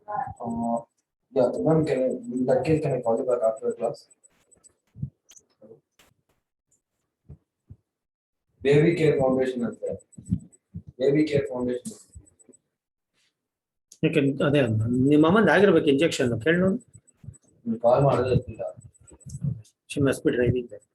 Yeah, ma'am, in that case, can I call you back after the class? Baby Care Foundation ಅಂತ baby care foundation ಯಾಕೆ ಅದೇ ನಿಮ್ಮ ಅಮ್ಮಂದು ಆಗಿರ್ಬೇಕು injection ಕೇಳಿ ನೋಡಿ. ಕಾಲ್ ಮಾಡಿದ್ರೆ ಇರ್ತಿಲ್ಲ. She must be driving there.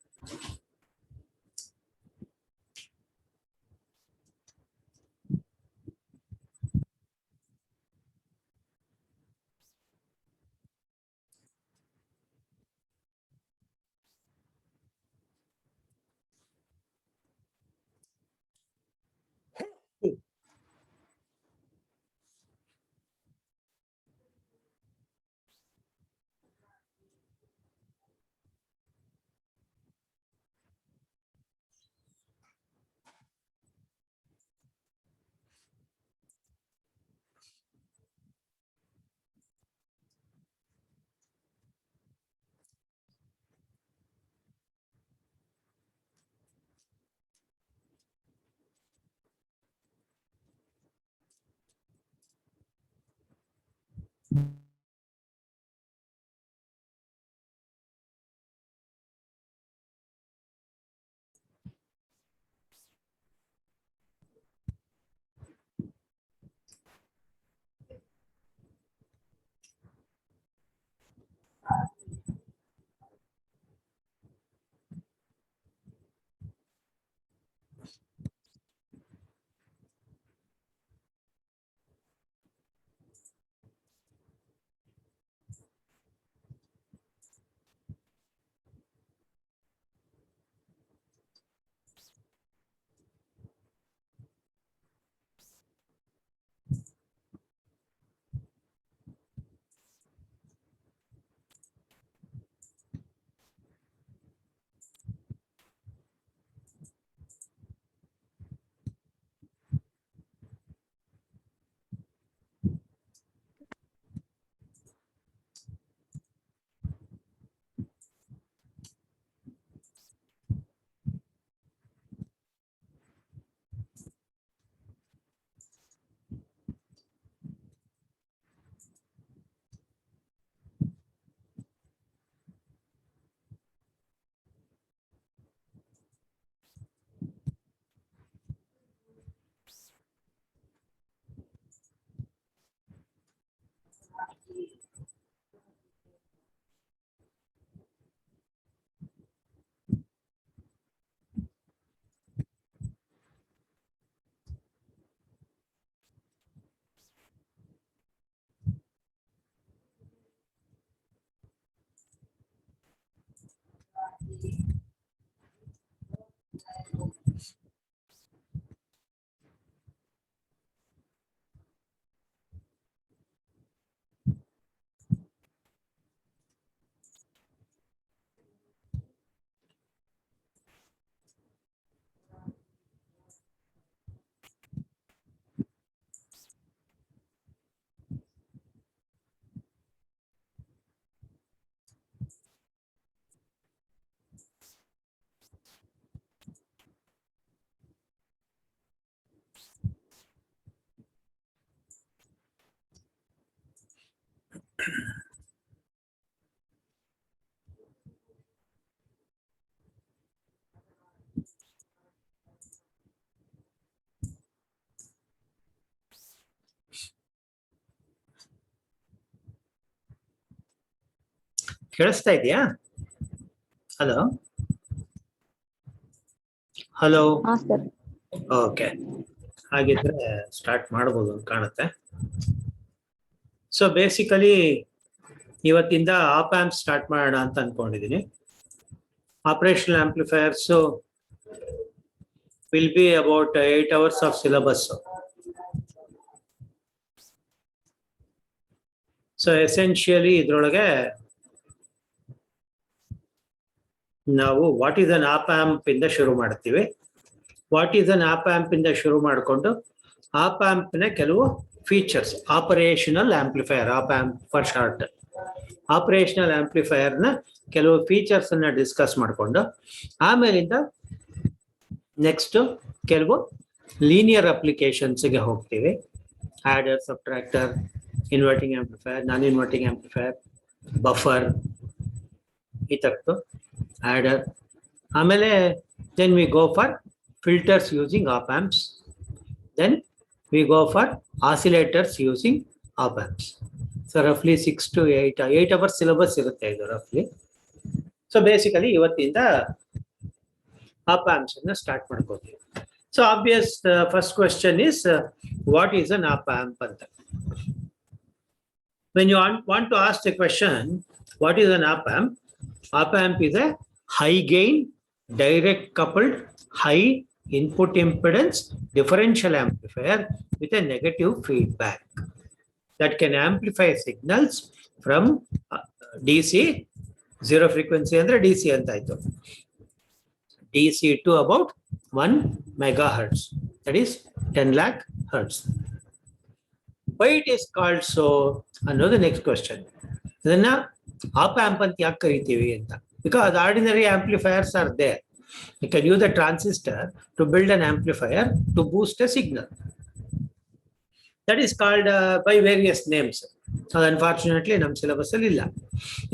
ಕೇಳಿಸ್ತಾ ಇದೆಯಾ? Hello hello. ಓಕೆ, ಹಾಗಿದ್ರೆ ಸ್ಟಾರ್ಟ್ ಮಾಡ್ಬೋದು ಅಂತ ಕಾಣುತ್ತೆ. ಸೊ ಬೇಸಿಕಲಿ ಇವತ್ತಿಂದ ಆಪ್ ಆಂಪ್ ಸ್ಟಾರ್ಟ್ ಮಾಡೋಣ ಅಂತ ಅನ್ಕೊಂಡಿದ್ದೀನಿ. Operational amplifiers will be about 8 hours of syllabus. So essentially ಇದ್ರೊಳಗೆ ನಾವು what is an op amp ಇಂದ ಶುರು ಮಾಡ್ತೀವಿ. What is an op amp ಇಂದ ಶುರು ಮಾಡಿಕೊಂಡು ಆಪ್ ಆಂಪ್ನ ಕೆಲವು features, operational amplifier, op amp for short, operational ಆಂಪ್ಲಿಫೈಯರ್ನ ಕೆಲವು ಫೀಚರ್ಸ್ ಅನ್ನ ಡಿಸ್ಕಸ್ ಮಾಡಿಕೊಂಡು ಆಮೇಲಿಂದ ನೆಕ್ಸ್ಟ್ ಕೆಲವು ಲೀನಿಯರ್ ಅಪ್ಲಿಕೇಶನ್ಸ್ಗೆ ಹೋಗ್ತೀವಿ. Adder, subtractor, inverting amplifier, non inverting amplifier, buffer ಈ ಥರದ್ದು ಆಡರ್. ಆಮೇಲೆ then we go for filters using op amps, then we go for oscillators using op amps. So roughly 6 to 8 hours syllabus ಇರುತ್ತೆ ಇದು roughly. So basically ಇವತ್ತಿಂದ op amps ಅನ್ನ start ಮಾಡ್ಕೋತೀವಿ. So obvious first question is what is an op amp ಅಂತ. When you want to ask the question what is an op amp? Op amp is a high gain direct coupled high input impedance differential amplifier with a negative feedback that can amplify signals from DC, zero frequency andre DC antaytu, DC to about 1 megahertz, that is 10 lakh hertz. Why it is called so? Another next question. Then op amp anta yak karitivi anta, because ordinary amplifiers are there. You can use a transistor to build an amplifier to boost a signal. That is called by various names. So unfortunately ನಮ್ಮ syllabus ಅಲ್ಲಿ ಇಲ್ಲ.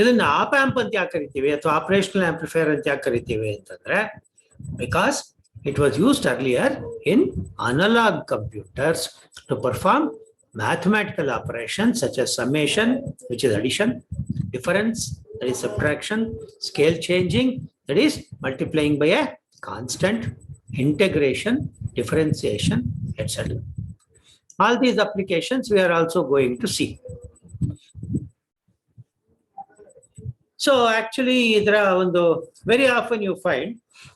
ಇದನ್ನ op amp ಅಂತ ಯಾಕೆ ಕರಿತೀವಿ ಅಥವಾ operational amplifier ಅಂತ ಯಾಕೆ ಕರಿತೀವಿ ಅಂತಂದ್ರೆ, because it was used earlier in analog computers to perform mathematical operations such as summation, which is addition, difference, that is subtraction, scale changing, that is multiplying by a constant, integration, differentiation, etc. All these applications we are also going to see. So actually very often you find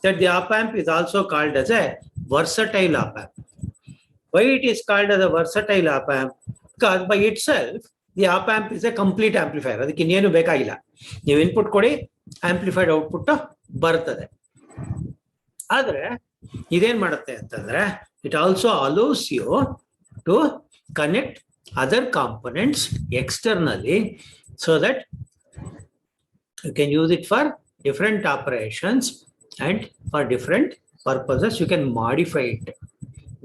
that the op amp is also called as a versatile op amp. Why it is called as a versatile op amp? Because by itself the op amp is a complete amplifier. ಅದಕ್ಕೆ ಇನ್ನೇನು ಬೇಕಾಗಿಲ್ಲ, ನೀವು input ಕೊಡಿ amplified output ಬರ್ತದೆ. ಆದ್ರೆ ಇದೇನ್ ಮಾಡುತ್ತೆ ಅಂತಂದ್ರೆ, it also allows you to connect other components externally so that you can use it for different operations and for different purposes. You can modify it.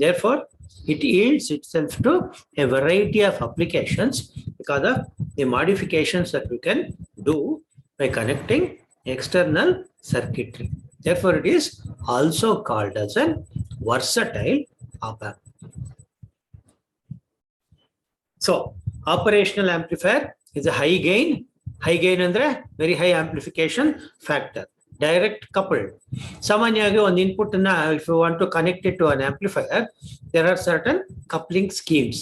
Therefore it yields itself to a variety of applications because of the modifications that we can do by connecting external circuitry. Therefore it is also called as an versatile op amp. So operational amplifier is a high gain andre very high amplification factor, direct coupled. ಸಾಮಾನ್ಯವಾಗಿ ಒಂದು input ಅನ್ನ if you want to connect it to an amplifier, there are certain coupling schemes.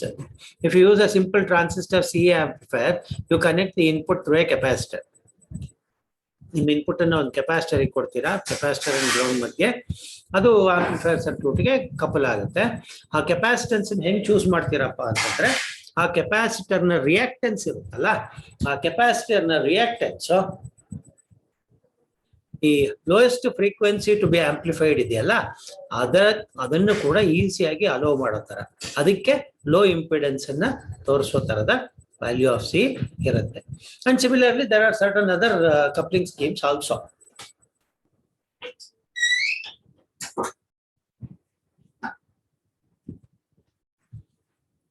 If you use a simple transistor CA amplifier, you connect the input through a capacitor. ನಿಮ್ಮ input ಅನ್ನ ಒಂದು capacitor ಕೊಡ್ತೀರಾ, capacitor and ground ಮಧ್ಯೆ, ಅದು amplifier circuit ಗೆ couple ಆಗುತ್ತೆ. ಆ capacitance ಹೆಂಗ್ ಚೂಸ್ ಮಾಡ್ತೀರಪ್ಪ ಅಂತಂದ್ರೆ, ಆ ಕೆಪಾಸಿಟರ್ ನ ರಿಯಾಕ್ಟೆನ್ಸ್ ಇರುತ್ತಲ್ಲ, ಆ ಕೆಪಾಸಿಟರ್ ನ ರಿಯಾಕ್ಟೆನ್ಸ್ ಈ lowest frequency to be amplified ಇದೆಯಲ್ಲ, ಅದನ್ನು ಕೂಡ ಈಸಿಯಾಗಿ ಅಲೋ ಮಾಡೋ ತರ, ಅದಕ್ಕೆ ಲೋ ಇಂಪಿಡೆನ್ಸ್ ಅನ್ನ ತೋರಿಸೋ ತರದ value of C irutte. And similarly there are certain other coupling schemes also.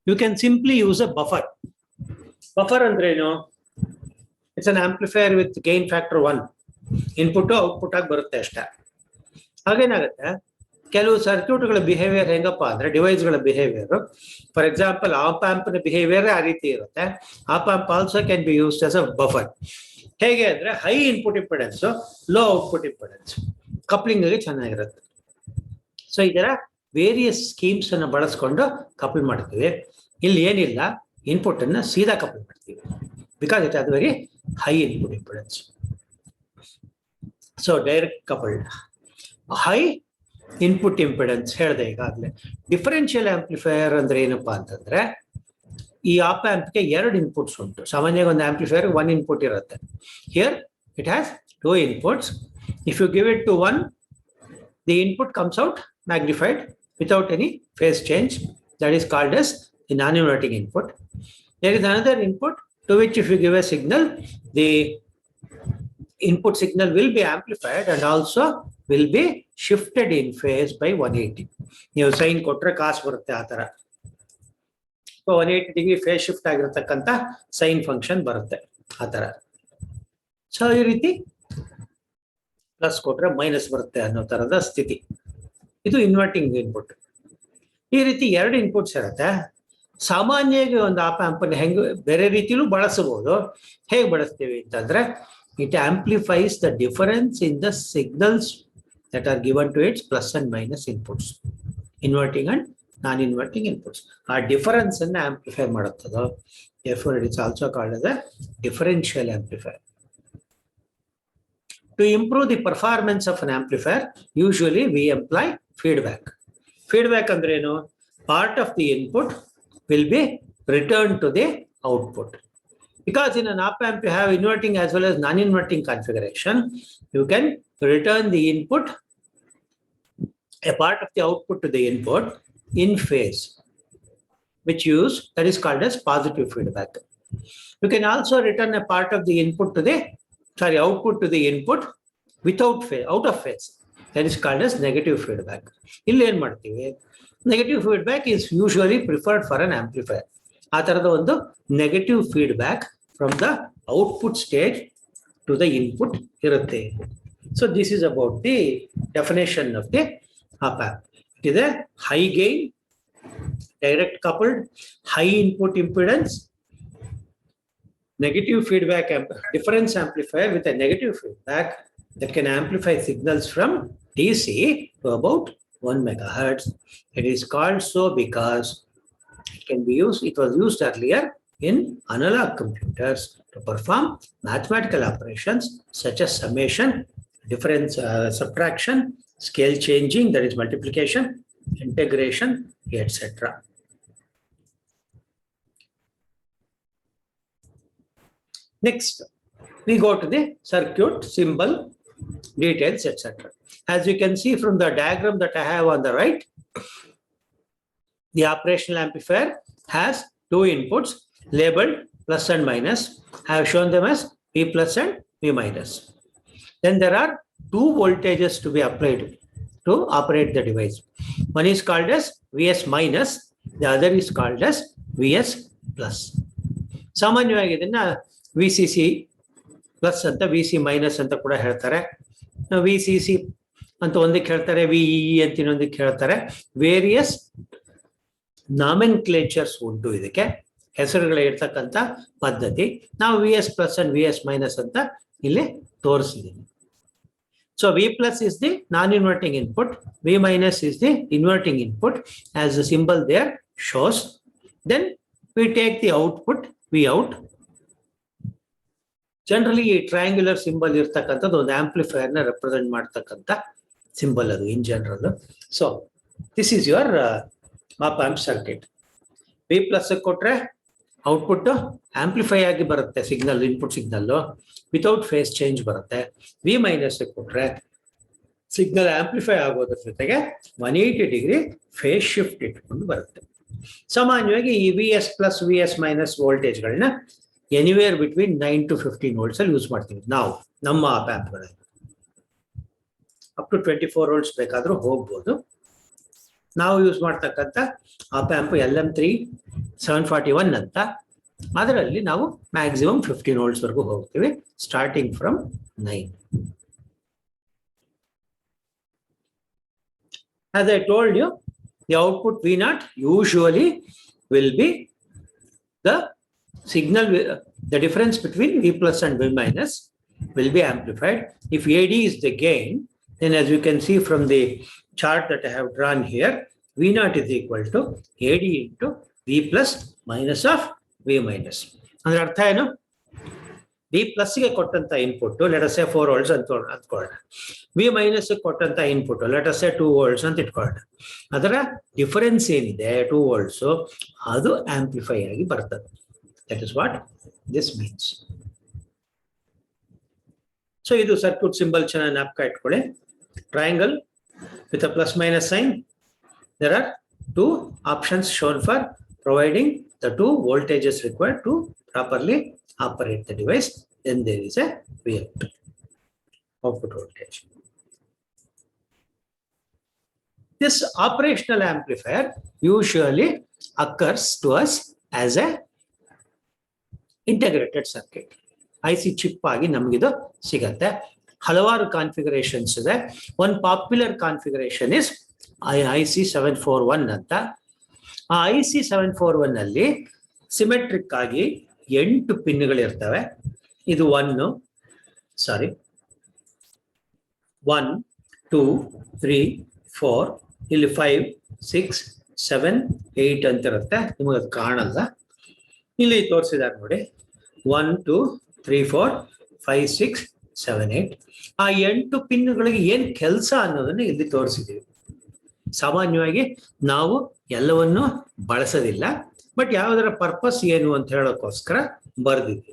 You can simply use a buffer. Buffer andre ಏನು, it's an amplifier with gain factor 1. Input output ಆಗಿ ಬರುತ್ತೆ ಅಷ್ಟೇ. ಹಾಗೇನಾಗುತ್ತೆ, ಕೆಲವು ಸರ್ಕ್ಯೂಟ್ಗಳ ಬಿಹೇವಿಯರ್ ಹೆಂಗಪ್ಪ ಅಂದ್ರೆ, ಡಿವೈಸ್ಗಳ behaviour, for example op amp ನ ಬಿಹೇವಿಯರ್ ಆ ರೀತಿ ಇರುತ್ತೆ. Op amp also can be used as a buffer. ಹೇಗೆ ಅಂದ್ರೆ, high input impedance, low output impedance, coupling ಆಗಿ ಚೆನ್ನಾಗಿರುತ್ತೆ. ಸೊ ಇದರ ವೇರಿಯಸ್ ಸ್ಕೀಮ್ಸ್ ಅನ್ನು ಬಳಸ್ಕೊಂಡು ಕಪಲ್ ಮಾಡ್ತೀವಿ. ಇಲ್ಲಿ ಏನಿಲ್ಲ, ಇನ್ಪುಟ್ ಅನ್ನ ಸೀದಾ ಕಪಲ್ ಮಾಡ್ತೀವಿ, because it has very high input impedance. So direct coupled, high input impedance ಹೇಳಿದೆ ಈಗಾಗಲೇ. ಡಿಫರೆನ್ಷಿಯಲ್ ಆಂಪ್ಲಿಫೈಯರ್ ಅಂದ್ರೆ ಏನಪ್ಪಾ ಅಂತಂದ್ರೆ, ಈ ಆಪ್ ಆಂಪ್ಗೆ 2 ಇನ್ಪುಟ್ಸ್ ಉಂಟು. ಸಾಮಾನ್ಯವಾಗಿ ಒಂದು ಆಂಪ್ಲಿಫೈಯರ್ 1 ಇನ್ಪುಟ್ ಇರುತ್ತೆ. Here it has 2 inputs. If you give it to 1, the input comes out magnified without any phase change. That is called as the non inverting input. There is another input to which if you give a signal, the input signal will be amplified and also will be shifted in phase by 180. ನೀವು sign ಕೊಟ್ರೆ ಕಾಸು ಬರುತ್ತೆ ಆ ತರ. 180 degree phase shift ಆಗಿರತಕ್ಕಂಥ sine function ಬರುತ್ತೆ ಆ ತರ. ಸೊ ಈ ರೀತಿ ಪ್ಲಸ್ ಕೊಟ್ರೆ ಮೈನಸ್ ಬರುತ್ತೆ ಅನ್ನೋ ತರದ ಸ್ಥಿತಿ. ಇದು ಇನ್ವರ್ಟಿಂಗ್ ಇನ್ಪುಟ್. ಈ ರೀತಿ ಎರಡು ಇನ್ಪುಟ್ಸ್ ಇರುತ್ತೆ. ಸಾಮಾನ್ಯವಾಗಿ ಒಂದು ಆಪ್ ಆಂಪನ್ನು ಹೆಂಗೆ ಬೇರೆ ರೀತಿಲೂ ಬಳಸಬಹುದು. ಹೇಗೆ ಬಳಸ್ತೀವಿ ಅಂತಂದ್ರೆ, it amplifies the difference in the signals that are given to its plus and minus inputs, inverting and non inverting inputs. ಆ ಡಿಫರೆನ್ಸ್ ಅನ್ನ ಆಂಪ್ಲಿಫೈ ಮಾಡುತ್ತದೋ. therefore it is also called as a differential amplifier. To improve the performance of an amplifier, usually we employ feedback. Feedback andrenu, part of the input will be returned to the output. Because in an op amp you have inverting as well as non-inverting configuration, you can return the input, a part of the output to the input in phase, which that is called as positive feedback. You can also return a part of the input to the output to the input without phase, out of phase. That is called as negative feedback. Negative feedback is usually preferred for an amplifier. One negative feedback from the output stage to the input. So this is about the definition of the op amp. It is a high gain, direct coupled, high input impedance, negative feedback difference amplifier with a negative feedback that can amplify signals from DC to about 1 megahertz. It is called so because it can be used, it was used earlier in analog computers to perform mathematical operations such as summation, difference, subtraction, scale changing, that is multiplication, integration, etc. Next, we go to the circuit, symbol, details, etc. As you can see from the diagram that I have on the right, the operational amplifier has two inputs labeled plus and minus. I have shown them as V plus and V minus. Then there are two voltages to be applied to operate the device. One is called as Vs minus, the other is called as Vs plus. ಸಾಮಾನ್ಯವಾಗಿ ಇದನ್ನ VCC plus ಅಂತ VC minus ಅಂತ ಕೂಡ ಹೇಳ್ತಾರೆ. VCC ಅಂತ ಒಂದಕ್ಕೆ ಹೇಳ್ತಾರೆ, VEE ಅಂತ ಇನ್ನೊಂದಕ್ಕೆ ಹೇಳ್ತಾರೆ. ವೇರಿಯಸ್ ನಾಮೆನ್ಕ್ಲೇಚರ್ಸ್ ಉಂಟು, ಇದಕ್ಕೆ ಹೆಸರುಗಳು ಇರ್ತಕ್ಕಂಥ ಪದ್ಧತಿ. ನಾವು VS plus and VS minus ಅಂತ ಇಲ್ಲಿ ತೋರಿಸಿದ್ದೀನಿ. So V plus is the non-inverting input, V minus is the inverting input, as the symbol there shows. Then we take the output V out. Generally a triangular symbol irtakantadu ಒಂದು amplifier na represent ಮಾಡ್ತಕ್ಕಂಥ symbol ಅದು in general. So this is your op amp circuit. V plus ಕೊಟ್ರೆ output amplify ಆಗಿ ಬರುತ್ತೆ, signal input signal without phase change ಬರುತ್ತೆ. V minus ಕೊಟ್ರೆ signal amplify ಆಗೋದ್ರ ಜೊತೆಗೆ 180 ಡಿಗ್ರಿ ಫೇಸ್ ಶಿಫ್ಟ್ ಇಟ್ಕೊಂಡು ಬರುತ್ತೆ. ಸಾಮಾನ್ಯವಾಗಿ ಈ VS ಪ್ಲಸ್ VS ಮೈನಸ್ ವೋಲ್ಟೇಜ್ಗಳನ್ನ ಎನಿವೇರ್ ಬಿಟ್ವೀನ್ 9 to 15 volts ಅಲ್ಲಿ ಯೂಸ್ ಮಾಡ್ತೀವಿ ನಾವು ನಮ್ಮ ಆಪ್ ಆಂಪ್ಗಳಲ್ಲಿ. ಅಪ್ ಟು 24 volts ಬೇಕಾದ್ರೂ ಹೋಗ್ಬೋದು. ನಾವು ಯೂಸ್ ಮಾಡ್ತಕ್ಕಂಥ ಆಪ್ ಆಂಪ್ LM3 741 ಅಂತ, ಅದರಲ್ಲಿ ನಾವು ಮ್ಯಾಕ್ಸಿಮಮ್ 15 volts ವರೆಗೂ ಹೋಗ್ತೀವಿ, starting from 9. As I told you, the output V0 usually will be the signal, the difference between V plus and V minus will be amplified. If AD is the gain, then as you can see from the chart that I have drawn here, V0 is equal to AD into V plus minus of V minus. ಅಂದ್ರೆ ಅರ್ಥ ಏನು? V plus ಗೆ ಕೊಟ್ಟಂತ input let us ಸೇ 4 volts ಅಂತ ಅಂದ್ಕೊಳ್ಳೋಣ. V minus ಕೊಟ್ಟಂತ input let us ಸೇ 2 volts ಅಂತ ಇಟ್ಕೊಳ್ಳೋಣ. ಅದರ ಡಿಫರೆನ್ಸ್ ಏನಿದೆ 2 volts, ಅದು ಆಂಪ್ಲಿಫೈ ಆಗಿ ಬರ್ತದೆ. That is what this means. So ಇದು ಸರ್ಕ್ಯೂಟ್ ಸಿಂಬಲ್ ಚೆನ್ನಾಗಿ ಜ್ಞಾಪಕ ಇಟ್ಕೊಳ್ಳಿ. Triangle with a plus minus sign. There are two options shown for providing the two voltages required to properly operate the device. Then there is a Vout, output voltage. This operational amplifier usually occurs to us as A integrated circuit. IC chip ಆಗಿ ನಮಗಿದು ಸಿಗತ್ತೆ. ಹಲವಾರು configurations ಇದೆ. One popular configuration is IC 741 ಅಂತ. ಆ IC 741 ಅಲ್ಲಿ symmetric ಆಗಿ 8 ಪಿನ್ಗಳಿರ್ತವೆ. ಇದು 1, 2, 3, 4, ಇಲ್ಲಿ 5, 6, 7, 8 ಅಂತ ಇರುತ್ತೆ. ನಿಮಗೆ ಅದು ಕಾಣಲ್ಲ, ಇಲ್ಲಿ ತೋರಿಸಿದ್ದಾರೆ ನೋಡಿ. 1, 2, 3, 4, 5, 6, 7, 8. ಆ 8 ಪಿನ್ಗಳಿಗೆ ಏನ್ ಕೆಲಸ ಅನ್ನೋದನ್ನ ಇಲ್ಲಿ ತೋರಿಸಿದ್ದೀವಿ. ಸಾಮಾನ್ಯವಾಗಿ ನಾವು ಎಲ್ಲವನ್ನೂ ಬಳಸೋದಿಲ್ಲ, ಬಟ್ ಯಾವುದರ ಪರ್ಪಸ್ ಏನು ಅಂತ ಹೇಳೋಕ್ಕೋಸ್ಕರ ಬರ್ದಿದ್ವಿ.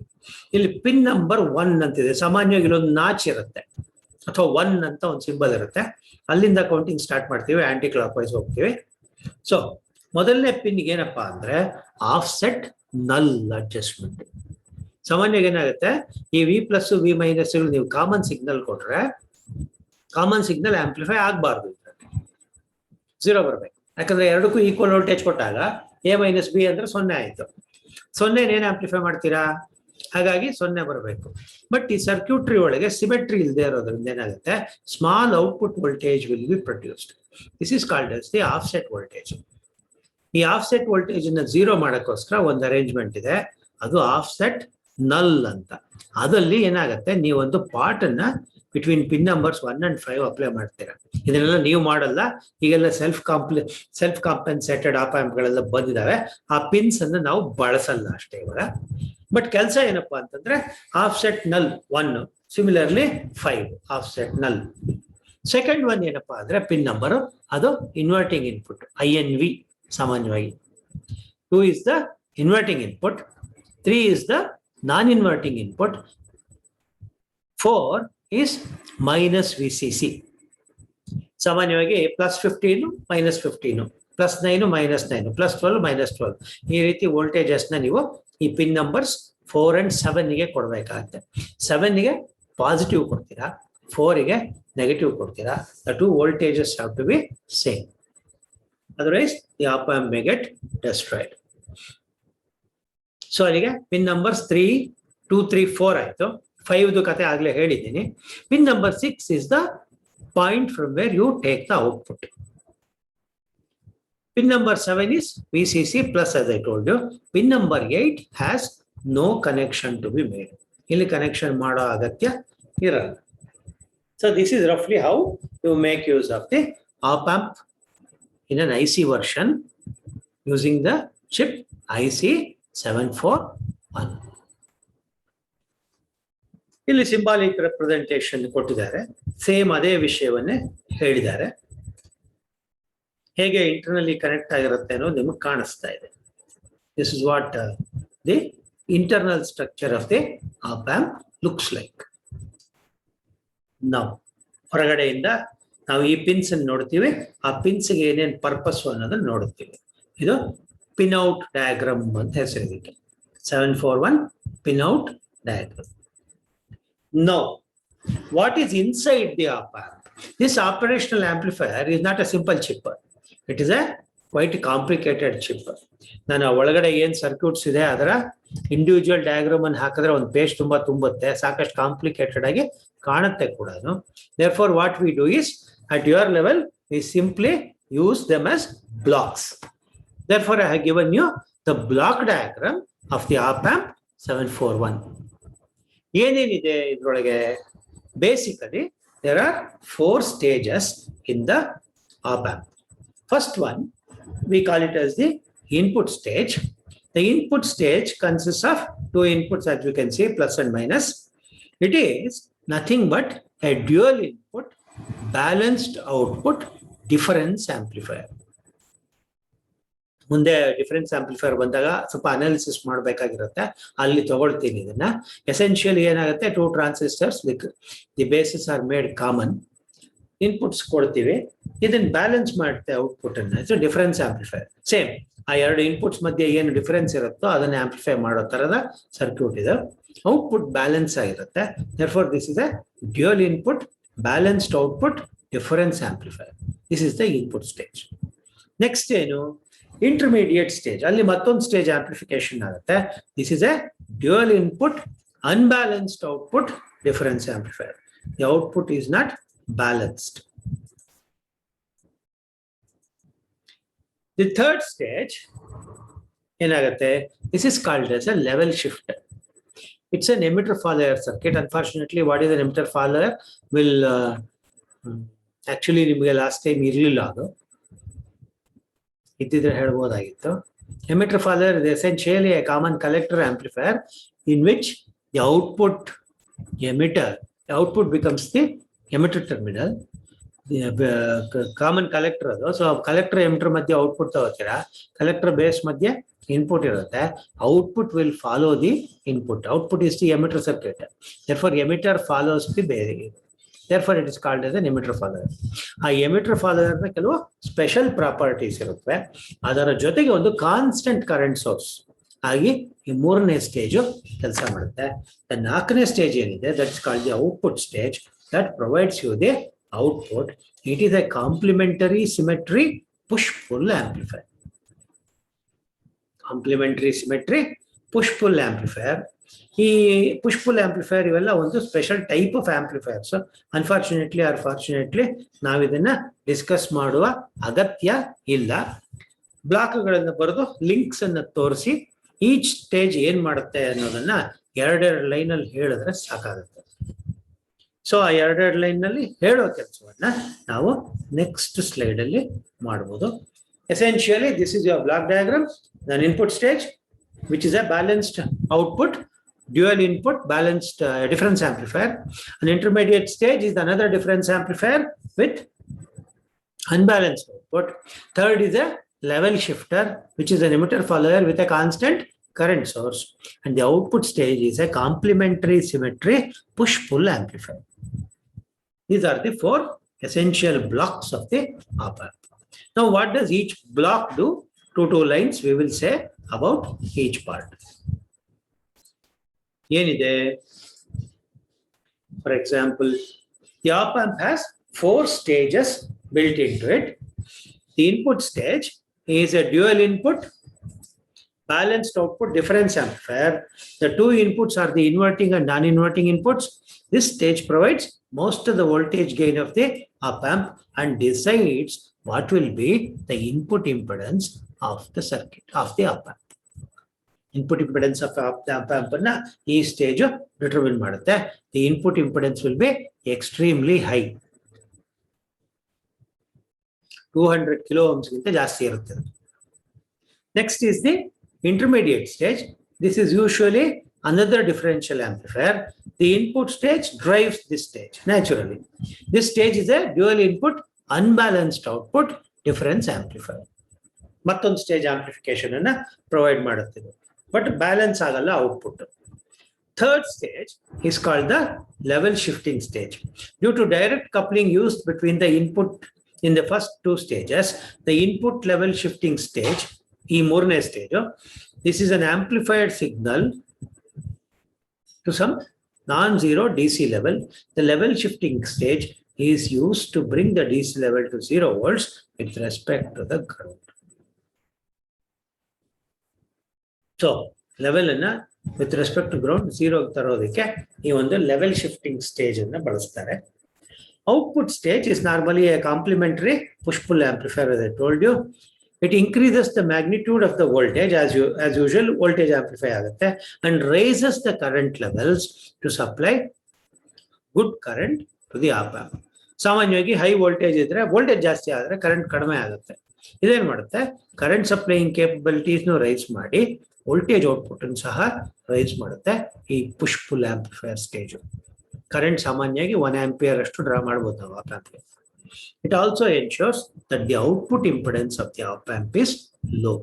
ಇಲ್ಲಿ ಪಿನ್ ನಂಬರ್ 1 ಅಂತಿದೆ. ಸಾಮಾನ್ಯವಾಗಿ ಇಲ್ಲೊಂದು ನಾಚ್ ಇರುತ್ತೆ ಅಥವಾ 1 ಅಂತ ಒಂದು ಸಿಂಬಲ್ ಇರುತ್ತೆ. ಅಲ್ಲಿಂದ ಕೌಂಟಿಂಗ್ ಸ್ಟಾರ್ಟ್ ಮಾಡ್ತೀವಿ, ಆಂಟಿ ಕ್ಲಾಕ್ ವೈಸ್ ಹೋಗ್ತೀವಿ. ಸೊ ಮೊದಲನೇ ಪಿನ್ಗೆ ಏನಪ್ಪಾ ಅಂದ್ರೆ ಆಫ್ಸೆಟ್ ನಲ್ ಅಡ್ಜಸ್ಟ್ಮೆಂಟ್. ಸಾಮಾನ್ಯವಾಗಿ ಏನಾಗುತ್ತೆ, ಈ V ಪ್ಲಸ್ V ಮೈನಸ್ ನೀವು ಕಾಮನ್ ಸಿಗ್ನಲ್ ಕೊಟ್ರೆ ಕಾಮನ್ ಸಿಗ್ನಲ್ ಆಂಪ್ಲಿಫೈ ಆಗಬಾರ್ದು, 0 ಬರಬೇಕು. ಯಾಕಂದ್ರೆ ಎರಡಕ್ಕೂ ಈಕ್ವಲ್ ವೋಲ್ಟೇಜ್ ಕೊಟ್ಟಾಗ A ಮೈನಸ್ B ಅಂದ್ರೆ 0 ಆಯ್ತು. 0 ಏನ್ ಆಂಪ್ಲಿಫೈ ಮಾಡ್ತೀರಾ, ಹಾಗಾಗಿ 0 ಬರಬೇಕು. ಬಟ್ ಈ ಸರ್ಕ್ಯೂಟ್ರಿ ಒಳಗೆ ಸಿಮೆಟ್ರಿ ಇಲ್ಲದೆ ಇರೋದ್ರಿಂದ ಏನಾಗುತ್ತೆ, small output voltage will be produced. This is called as the offset voltage. ಈ ಆಫ್ಸೆಟ್ ವೋಲ್ಟೇಜ್ ಅನ್ನ 0 ಮಾಡೋಕ್ಕೋಸ್ಕರ ಒಂದು ಅರೇಂಜ್ಮೆಂಟ್ ಇದೆ, ಅದು ಆಫ್ಸೆಟ್ ನಲ್ ಅಂತ. ಅದಲ್ಲಿ ಏನಾಗುತ್ತೆ, ನೀವೊಂದು ಪಾರ್ಟ್ ಅನ್ನ between pin numbers 1 and 5 apply ಮಾಡ್ತೀರಾ. ಇದನ್ನೆಲ್ಲ ನೀವು ಮಾಡಲ್ಲ, ಈಗೆಲ್ಲ ಸೆಲ್ಫ್ ಕಾಂಪೆನ್ಸೇಟೆಡ್ ಆಪ್ ಆಂಪ್ಗಳೆಲ್ಲ ಬಂದಿದ್ದಾವೆ. ಆ ಪಿನ್ಸ್ ಅನ್ನು ನಾವು ಬಳಸಲ್ಲ ಅಷ್ಟೇ ಇವಾಗ. ಬಟ್ ಕೆಲಸ ಏನಪ್ಪಾ ಅಂತಂದ್ರೆ ಆಫ್ಸೆಟ್ ನಲ್ 1, ಸಿಮಿಲರ್ಲಿ 5 ಆಫ್ಸೆಟ್ ನಲ್. ಸೆಕೆಂಡ್ ಒನ್ ಏನಪ್ಪಾ ಅಂದ್ರೆ ಪಿನ್ ನಂಬರ್, ಅದು ಇನ್ವರ್ಟಿಂಗ್ ಇನ್ಪುಟ್ INV. ಸಾಮಾನ್ಯವಾಗಿ 2 is the inverting input, 3 is the non-inverting input, 4 is minus VCC. ಸಾಮಾನ್ಯವಾಗಿ +15, -15, +9, -9, +12, -12. ಈ ರೀತಿ ವೋಲ್ಟೇಜಸ್ ನ ನೀವು ಈ ಪಿನ್ ನಂಬರ್ಸ್ 4 and 7 ಗೆ ಕೊಡಬೇಕಾಗುತ್ತೆ. 7 ಗೆ ಪಾಸಿಟಿವ್ ಕೊಡ್ತೀರಾ, 4 ಗೆ ನೆಗೆಟಿವ್ ಕೊಡ್ತೀರಾ. The two voltages have to be same. Otherwise, the op amp may get destroyed. So ಅಲ್ಲಿಗೆ ಪಿನ್ ನಂಬರ್ಸ್ 3, 2, 3, 4 ಆಯ್ತು. 5 ಕತೆ ಆಗ್ಲೇ ಹೇಳಿದ್ದೀನಿ. Pin number 6 is the point from where you take the output. Pin number 7 is VCC plus, as I told you. Pin number 8 has no connection to be made. ಇಲ್ಲಿ connection ಮಾಡೋ ಅಗತ್ಯ ಇರಲ್ಲ. So this is roughly how you make use of the op amp in an IC version using the chip IC 741. ಇಲ್ಲಿ symbolic representation ಕೊಟ್ಟಿದ್ದಾರೆ. Same ಅದೇ ವಿಷಯವನ್ನೇ ಹೇಳಿದ್ದಾರೆ. ಹೇಗೆ internally connect ಆಗಿರುತ್ತೆ ಅನ್ನೋದು ನಿಮಗೆ ಕಾಣಿಸ್ತಾ ಇದೆ. This is what the internal structure of the op amp looks like. ನಾವು ಹೊರಗಡೆಯಿಂದ ನಾವು ಈ ಪಿನ್ಸ್ ಅನ್ನು ನೋಡ್ತೀವಿ, ಆ ಪಿನ್ಸ್ಗೆ ಏನೇನು ಪರ್ಪಸ್ ಅನ್ನೋದನ್ನ ನೋಡುತ್ತೀವಿ. ಇದು ಪಿನ್ ಔಟ್ ಡಯಾಗ್ರಾಮ್ ಅಂತ ಹೆಸರಿದೆ. 741 pin out diagram. Now, what is inside the op amp? This operational amplifier is not a simple chip. It is a quite complicated chip. ನಾನು ಒಳಗಡೆ ಏನ್ ಸರ್ಕ್ಯೂಟ್ಸ್ ಇದೆ ಅದರ ಇಂಡಿವಿಜುವಲ್ ಡಯಾಗ್ರಾಮ್ ಅನ್ನು ಹಾಕಿದ್ರೆ ಒಂದು ಪೇಜ್ ತುಂಬುತ್ತೆ, ಸಾಕಷ್ಟು ಕಾಂಪ್ಲಿಕೇಟೆಡ್ ಆಗಿ ಕಾಣುತ್ತೆ ಕೂಡ. Therefore, what we do is at your level we simply use them as blocks. Therefore, I have given you the block diagram of the op amp 741. ಏನೇನಿದೆ ಇದರೊಳಗೆ? Basically there are 4 stages in the op amp. First one, we call it as the input stage. The input stage consists of 2 inputs, as you can see, plus and minus. It is nothing but a dual input balanced output difference amplifier. ಮುಂದೆ difference amplifier ಬಂದಾಗ ಸ್ವಲ್ಪ analysis ಮಾಡಬೇಕಾಗಿರುತ್ತೆ, ಅಲ್ಲಿ ತಗೊಳ್ತೀನಿ ಇದನ್ನ. Essentially ಏನಾಗುತ್ತೆ, 2 transistors the basis are made common. Inputs ಕೊಡ್ತೀವಿ, ಇದನ್ನ balance ಮಾಡುತ್ತೆ ಔಟ್ಪುಟ್ ಅನ್ನ. ಇದು ಡಿಫರೆನ್ಸ್ ಆಂಪ್ಲಿಫೈರ್. ಸೇಮ್ ಆ 2 ಇನ್ಪುಟ್ಸ್ ಮಧ್ಯೆ ಏನು ಡಿಫರೆನ್ಸ್ ಇರುತ್ತೋ ಅದನ್ನ ಆಂಪ್ಲಿಫೈ ಮಾಡೋ ತರದ ಸರ್ಕ್ಯೂಟ್ ಇದೆ. ಔಟ್ಪುಟ್ ಬ್ಯಾಲೆನ್ಸ್ ಆಗಿರುತ್ತೆ. Therefore, this is a dual input balanced output difference amplifier. This is the input stage. Next ಏನು, ಇಂಟರ್ಮೀಡಿಯೇಟ್ ಸ್ಟೇಜ್ ಅಲ್ಲಿ ಮತ್ತೊಂದು ಸ್ಟೇಜ್ ಆಂಪ್ಲಿಫಿಕೇಶನ್ ಆಗುತ್ತೆ. This is a dual input unbalanced output difference amplifier. The output is not balanced. The third stage ಏನಾಗುತ್ತೆ, this is called as a level shifter. It's an emitter follower circuit. Unfortunately, what is an emitter follower will actually ನಿಮಗೆ last time ಇರಲಿಲ್ಲ, ಅದು ಇದ್ದಿದ್ರೆ ಹೇಳ್ಬೋದಾಗಿತ್ತು. Emitter follower is essentially a common collector amplifier in which the output becomes the emitter terminal. Common collector ಅದು. So collector emitter ಮಧ್ಯೆ output ತಗೋತೀರಾ, collector base ಮಧ್ಯೆ input ಇರುತ್ತೆ. Output will follow the input. Output is the emitter circuit. Therefore emitter follows the base. Therefore it is called as an emitter follower. ಆ emitter ಫಾಲೋವರ್ನ ಕೆಲವು special properties ಇರುತ್ತೆ. ಅದರ ಜೊತೆಗೆ ಒಂದು ಕಾನ್ಸ್ಟೆಂಟ್ ಕರೆಂಟ್ ಸೋರ್ಸ್ ಆಗಿ ಈ ಮೂರನೇ ಸ್ಟೇಜು ಕೆಲಸ ಮಾಡುತ್ತೆ. ನಾಲ್ಕನೇ ಸ್ಟೇಜ್ ಏನಿದೆ, that is called the output stage. That provides you the output. It is a complementary symmetry push-pull amplifier. Complementary symmetry push-pull amplifier. ಈ push-pull amplifier ಇವೆಲ್ಲ ಒಂದು special type of amplifiers. Unfortunately or fortunately ನಾವು ಇದನ್ನ discuss ಮಾಡುವ ಅಗತ್ಯ ಇಲ್ಲ. ಬ್ಲಾಕ್ಗಳನ್ನು ಬರೆದು ಲಿಂಕ್ಸ್ ಅನ್ನು ತೋರಿಸಿ ಈಚ್ ಸ್ಟೇಜ್ ಏನ್ ಮಾಡುತ್ತೆ ಅನ್ನೋದನ್ನ ಎರಡೆರಡು ಲೈನ್ ಅಲ್ಲಿ ಹೇಳಿದ್ರೆ ಸಾಕಾಗುತ್ತೆ. ಸೊ ಆ ಎರಡೆರಡು ಲೈನ್ ನಲ್ಲಿ ಹೇಳೋ ಕೆಲಸವನ್ನ ನಾವು ನೆಕ್ಸ್ಟ್ ಸ್ಲೈಡ್ ಅಲ್ಲಿ ಮಾಡಬಹುದು. Essentially this is your block diagram. An input stage which is a balanced output, dual input balanced difference amplifier. An intermediate stage is another difference amplifier with unbalanced output. Third is a level shifter, which is an emitter follower with a constant current source. And the output stage is a complementary symmetry push-pull amplifier. These are the four essential blocks of the op-amp. Now, what does each block do? Two lines we will say about each part. Yenide, for example, the op-amp has 4 stages built into it. The input stage is a dual input balanced output difference amplifier. The two inputs are the inverting and non-inverting inputs. This stage provides most of the voltage gain of the op-amp and decides what will be the input impedance of the circuit of the op-amp. Input impedance of the op-amp na ee stage determine madutte. The input impedance will be extremely high. 200 kilo ohms ginta jaasti irutte. Next is the intermediate stage. This is usually another differential amplifier. The input stage drives this stage naturally. This stage is a dual input unbalanced output difference amplifier. Mattond stage amplification anna provide madutte, but balance agalla output. Third stage is called the level shifting stage. Due to direct coupling used between the input in the first two stages, the input level shifting stage, ಈ ಮೂರನೇ stage, this is an amplified signal to some non-zero DC level. The level shifting stage is used to bring the DC level to 0 volts with respect to the ground. So level ಅನ್ನ with respect to ground 0 ತರೋದಕ್ಕೆ ಈ ಒಂದು level shifting stage ಅನ್ನ ಬಳಸ್ತಾರೆ. Output stage is normally a complementary push-pull amplifier, as I told you. It increases the magnitude of the voltage as usual voltage amplify agutte and raises the current levels to supply good current to the op-amp. ಸಾಮಾನ್ಯವಾಗಿ high voltage ಇದ್ರೆ voltage ಜಾಸ್ತಿ ಆದ್ರೆ current ಕಡಿಮೆ ಆಗುತ್ತೆ. ಇದೇನ್ ಮಾಡುತ್ತೆ, current supplying capabilities raise ಮಾಡಿ voltage output ಅನ್ನು ಸಹ ರೈಸ್ ಮಾಡುತ್ತೆ ಈ push pull amplifier stage. Current ಸಾಮಾನ್ಯವಾಗಿ 1 ಆಂಪಿಯರ್ ಅಷ್ಟು ಡ್ರಾ ಮಾಡಬಹುದು ನಾವು op-amp. It also ensures that the output impedance of the op-amp is low.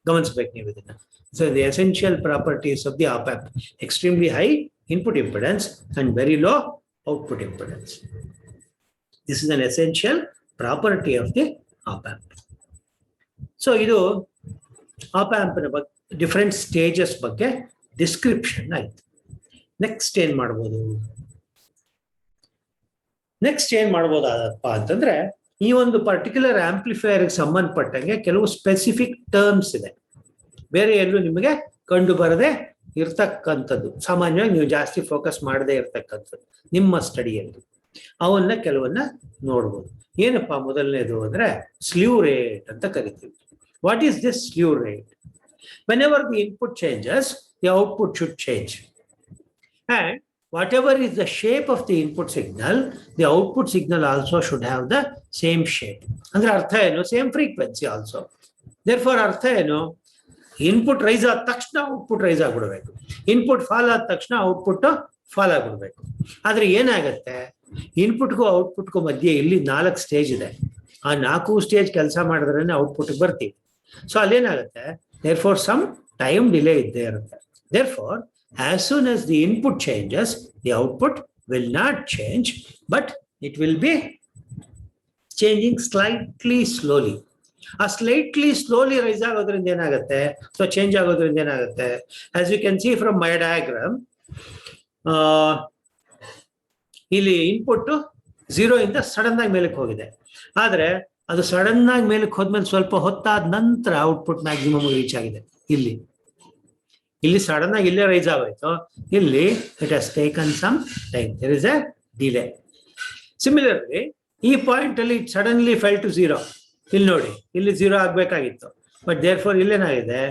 ಗಮನಿಸಬೇಕು ನೀವು ಇದನ್ನ. So the essential properties of the op-amp: extremely high input impedance and very low output impedance. This is an essential property of the op-amp. So ಇದು op-amp ನ different stages ಬಗ್ಗೆ description ಆಯ್ತು. Next ಏನ್ ಮಾಡ್ಬೋದು? Next ಏನ್ ಮಾಡ್ಬೋದಾದಪ್ಪ ಅಂತಂದ್ರೆ ಈ ಒಂದು ಪರ್ಟಿಕ್ಯುಲರ್ ಆಂಪ್ಲಿಫೈಯರ್ ಸಂಬಂಧಪಟ್ಟಂಗೆ ಕೆಲವು ಸ್ಪೆಸಿಫಿಕ್ ಟರ್ಮ್ಸ್ ಇದೆ, ಬೇರೆ ಎಲ್ಲೂ ನಿಮಗೆ ಕಂಡು ಬರದೆ ಇರ್ತಕ್ಕಂಥದ್ದು, ಸಾಮಾನ್ಯವಾಗಿ ನೀವು ಜಾಸ್ತಿ ಫೋಕಸ್ ಮಾಡದೇ ಇರ್ತಕ್ಕಂಥದ್ದು ನಿಮ್ಮ ಸ್ಟಡಿಯಲ್ಲಿ. ಅವನ್ನ ಕೆಲವನ್ನ ನೋಡ್ಬೋದು. ಏನಪ್ಪಾ ಮೊದಲನೇದು ಅಂದ್ರೆ ಸ್ಲೀವ್ ರೇಟ್ ಅಂತ ಕರಿತೀವಿ. What is this slew rate? whenever the input changes, the output should change, and whatever is the shape of the input signal, the output signal also should have the same shape. ಅಂದ್ರೆ ಅರ್ಥ ಏನು? Same frequency also. therefore ಅರ್ಥ ಏನು? Input rice ಆದ ತಕ್ಷಣ output rice ಆಗ್ಬಿಡ್ಬೇಕು, input fall ಆದ ತಕ್ಷಣ output fall ಆಗ್ಬಿಡ್ಬೇಕು. ಆದ್ರೆ ಏನಾಗತ್ತೆ, ಇನ್ಪುಟ್ಗೂ ಔಟ್ಪುಟ್ಗೂ ಮಧ್ಯೆ ಇಲ್ಲಿ 4 ಸ್ಟೇಜ್ ಇದೆ. ಆ 4 ಸ್ಟೇಜ್ ಕೆಲಸ ಮಾಡಿದ್ರೆ ಔಟ್ಪುಟ್ ಬರ್ತೀವಿ. ಸೊ ಅಲ್ಲೇನಾಗುತ್ತೆ, therefore some time delay ಇದ್ದೇ ಇರುತ್ತೆ. therefore as soon as the input changes, the output will not change, but it will be changing slightly slowly. ಆ ಸ್ಲೈಟ್ಲಿ ಸ್ಲೋಲಿ ರೈಸ್ ಆಗೋದ್ರಿಂದ ಏನಾಗುತ್ತೆ, ಸೊ ಚೇಂಜ್ ಆಗೋದ್ರಿಂದ ಏನಾಗುತ್ತೆ, as you can see from my diagram, ಇಲ್ಲಿ input 0 ಇಂದ sudden ಆಗಿ ಮೇಲಕ್ಕೆ ಹೋಗಿದೆ. ಆದ್ರೆ ಅದು ಸಡನ್ ಆಗಿ ಮೇಲಕ್ಕೆ ಹೋದ್ಮೇಲೆ ಸ್ವಲ್ಪ ಹೊತ್ತಾದ ನಂತರ ಔಟ್ಪುಟ್ ಮ್ಯಾಕ್ಸಿಮಮ್ ರೀಚ್ ಆಗಿದೆ. ಇಲ್ಲಿ ಸಡನ್ ಆಗಿ ಇಲ್ಲೇ ರೈಸ್ ಆಗೋಯ್ತು, ಇಲ್ಲಿ it has taken some time, there is a delay. Similarly ಈ ಪಾಯಿಂಟ್ ಅಲ್ಲಿ ಇಟ್ ಸಡನ್ಲಿ ಫೆಲ್ ಟು 0. ಇಲ್ಲಿ ನೋಡಿ, ಇಲ್ಲಿ 0 ಆಗ್ಬೇಕಾಗಿತ್ತು, ಬಟ್ ದೇರ್ ಫಾರ್ ಇಲ್ಲೇನಾಗಿದೆ,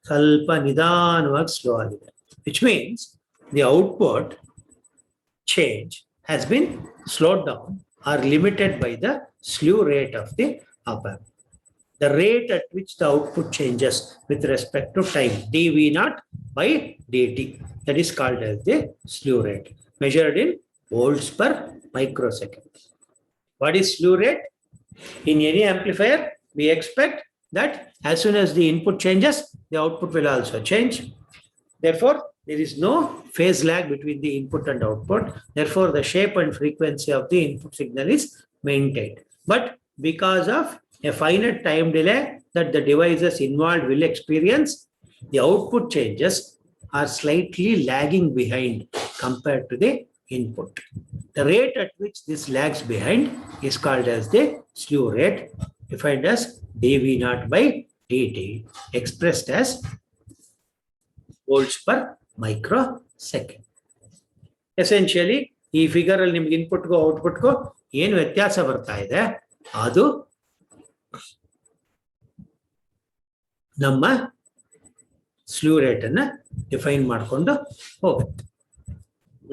ಸ್ವಲ್ಪ ನಿಧಾನವಾಗಿ ಸ್ಲೋ ಆಗಿದೆ. Which means the output change has been slowed down or limited by the slew rate of the op-amp. The rate at which the output changes with respect to time, dV naught by dt, that is called as the slew rate, measured in volts per microsecond. What is slew rate? In any amplifier, we expect that as soon as the input changes, the output will also change. Therefore, there is no phase lag between the input and output. Therefore, the shape and frequency of the input signal is maintained. But because of a finite time delay that the devices involved will experience, the output changes are slightly lagging behind compared to the input. The rate at which this lags behind is called as the slew rate, defined as dV naught by dt, expressed as volts per microsecond. Essentially, ಈ figure ಅಲ್ಲಿ ನಿಮ್ಗೆ ಇನ್ಪುಟ್ಗೂ ಔಟ್ಪುಟ್ಗೂ ಏನು ವ್ಯತ್ಯಾಸ ಬರ್ತಾ ಇದೆ, ಅದು ನಮ್ಮ ಸ್ಲೂ rate ಅನ್ನ ಡಿಫೈನ್ ಮಾಡಿಕೊಂಡು ಹೋಗುತ್ತೆ.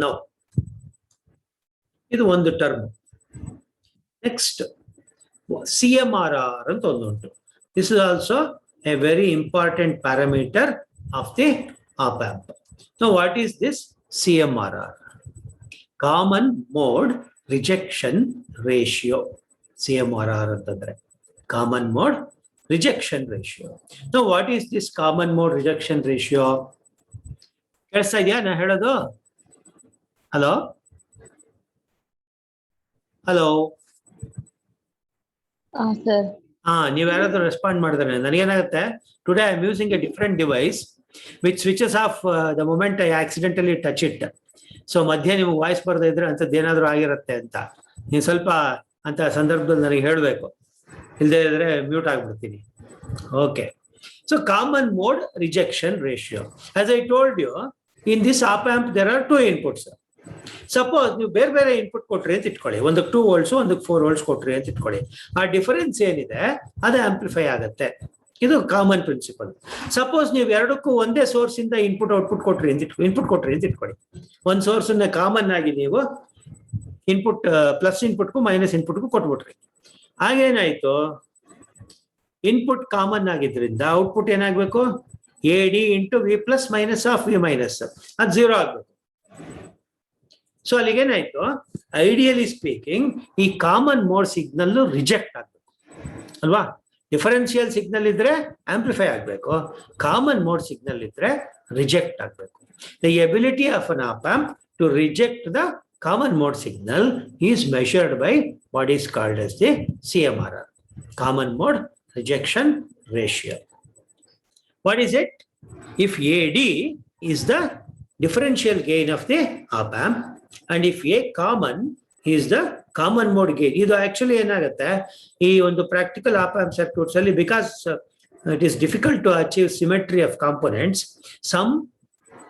ನಾವು ಇದು ಒಂದು ಟರ್ಮ್. ನೆಕ್ಸ್ಟ್ CMRR ಅಂತ ಒಂದುಂಟು. This is also a very important parameter of the op-amp. Now, what is this CMRR? Common mode rejection ratio. CMRR ಅಂತಂದ್ರೆ common mode rejection ratio. Now, what is this common mode rejection ratio? ಕೇಳಿಸ್ತಾ ಇದೆಯಾ ನಾ ಹೇಳೋದು? Hello hello sir. ನೀವ್ ಯಾರಾದ್ರೂ respond ಮಾಡಿದ್ರೆ ನನಗೇನಾಗುತ್ತೆ, today I am using a different device which switches off the moment I accidentally touch it. So ಮಧ್ಯೆ ನಿಮ್ಗೆ ವಾಯ್ಸ್ ಬರ್ತಾ ಇದ್ರೆ ಅಂಥದ್ದು ಏನಾದರೂ ಆಗಿರುತ್ತೆ ಅಂತ ನೀವು ಸ್ವಲ್ಪ ಅಂತ ಸಂದರ್ಭದಲ್ಲಿ ನನಗೆ ಹೇಳಬೇಕು, ಇಲ್ಲದೆ ಇದ್ರೆ ಮ್ಯೂಟ್ ಆಗ್ಬಿಡ್ತೀನಿ. Okay, so common mode rejection ratio. As I told you, in this op-amp there are 2 inputs. Suppose ನೀವು ಬೇರೆ ಬೇರೆ ಇನ್ಪುಟ್ ಕೊಟ್ರಿ ಅಂತ ಇಟ್ಕೊಳ್ಳಿ, ಒಂದಕ್ಕೆ 2 volts ಒಂದಕ್ಕೆ 4 volts ಕೊಟ್ರಿ ಅಂತ ಇಟ್ಕೊಳ್ಳಿ, ಆ ಡಿಫರೆನ್ಸ್ ಏನಿದೆ ಅದು ಆಂಪ್ಲಿಫೈ ಆಗುತ್ತೆ. ಇದು ಕಾಮನ್ ಪ್ರಿನ್ಸಿಪಲ್. ಸಪೋಸ್ ನೀವು ಎರಡಕ್ಕೂ ಒಂದೇ ಸೋರ್ಸ್ ಇಂದ ಇನ್ಪುಟ್ ಕೊಟ್ರಿ ಅಂತ ಇಟ್ಕೊಳ್ಳಿ, ಒಂದ್ ಸೋರ್ಸ್ ಅನ್ನ ಕಾಮನ್ ಆಗಿ ನೀವು ಇನ್ಪುಟ್ ಪ್ಲಸ್ ಇನ್ಪುಟ್ಗೂ ಮೈನಸ್ ಇನ್ಪುಟ್ಗೂ ಕೊಟ್ಬಿಟ್ರಿ. ಆಗೇನಾಯ್ತು, ಇನ್ಪುಟ್ ಕಾಮನ್ ಆಗಿದ್ರಿಂದ ಔಟ್ಪುಟ್ ಏನಾಗ್ಬೇಕು, AD into V plus minus of V minus, ಅದು 0 ಆಗ್ಬೇಕು. ಸೊ ಅಲ್ಲಿಗೇನಾಯ್ತು, ಐಡಿಯಲಿ ಸ್ಪೀಕಿಂಗ್ ಈ ಕಾಮನ್ ಮೋಡ್ ಸಿಗ್ನಲ್ ರಿಜೆಕ್ಟ್ ಆಗ್ಬೇಕು ಅಲ್ವಾ. ಡಿಫರೆನ್ಷಿಯಲ್ ಸಿಗ್ನಲ್ ಇದ್ರೆ ಆಂಪ್ಲಿಫೈ ಆಗಬೇಕು, ಕಾಮನ್ ಮೋಡ್ ಸಿಗ್ನಲ್ ಇದ್ರೆ ರಿಜೆಕ್ಟ್ ಆಗಬೇಕು. The ability of an op-amp to reject the common mode signal is measured by what is called as the CMRR, common mode rejection ratio. What is it? If AD is the differential gain of the op-amp and if A common is the common mode gain. ಇದು actually ಏನಾಗುತ್ತೆ ಈ ಒಂದು practical op amp circuits ಅಲ್ಲಿ, because it is difficult to achieve symmetry of components, some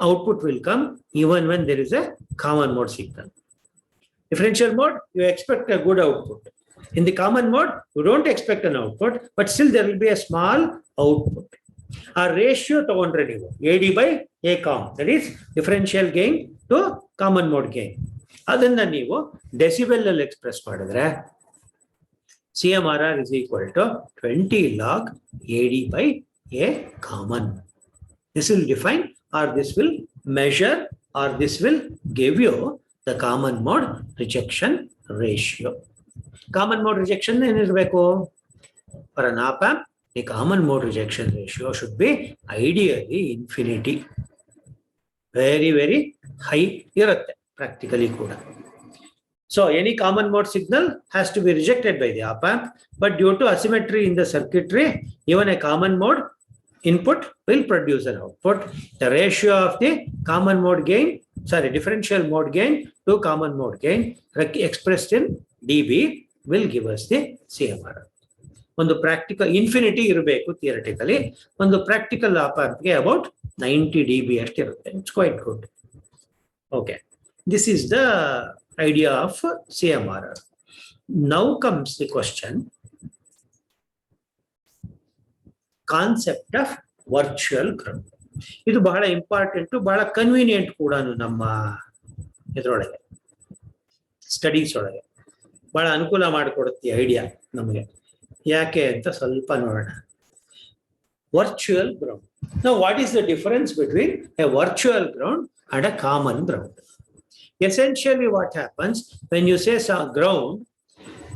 output will come even when there is a common mode signal. Differential mode, you expect a good output. In the common mode, you don't expect an output, but still there will be a small output. Our ratio ತಗೊಂಡ್ರೆ ನೀವು AD by ACOM, that is differential gain to common mode gain. ಅದನ್ನ ನೀವು decibel ಅಲ್ಲಿ express ಮಾಡಿದ್ರೆ CMRR is equal to 20 log AD by A common. This will define, or this will measure, or this will give you the common mode rejection ratio. Common mode rejection ಏನಿರಬೇಕು? For an op amp, the common mode rejection ratio should be ideally infinity. Very, very high irutte practically kuda. So any common mode signal has to be rejected by the op amp, but due to asymmetry in the circuitry, even a common mode input will produce an output. The ratio of the common mode gain, differential mode gain to common mode gain expressed in dB will give us the CMRR. ಒಂದು practical infinity ಇರಬೇಕು theoretically, ಒಂದು practical op ಆಂಪ್ಗೆ about 90 dB ಅಷ್ಟಿರುತ್ತೆ. It's quite good. Okay, this is the idea of CMRR. Now comes the question, concept of virtual ground. ಇದು ಬಹಳ important, ಬಹಳ convenient ಕೂಡ ನಮ್ಮ ಇದರೊಳಗೆ ಸ್ಟಡೀಸ್ ಒಳಗೆ ಬಹಳ ಅನುಕೂಲ ಮಾಡಿಕೊಡುತ್ತೆ ಐಡಿಯಾ ನಮಗೆ. ಯಾಕೆ ಅಂತ ಸ್ವಲ್ಪ ನೋಡೋಣ. Virtual ground. Now what is the difference between a virtual ground and a common ground? Essentially what happens when you say ground,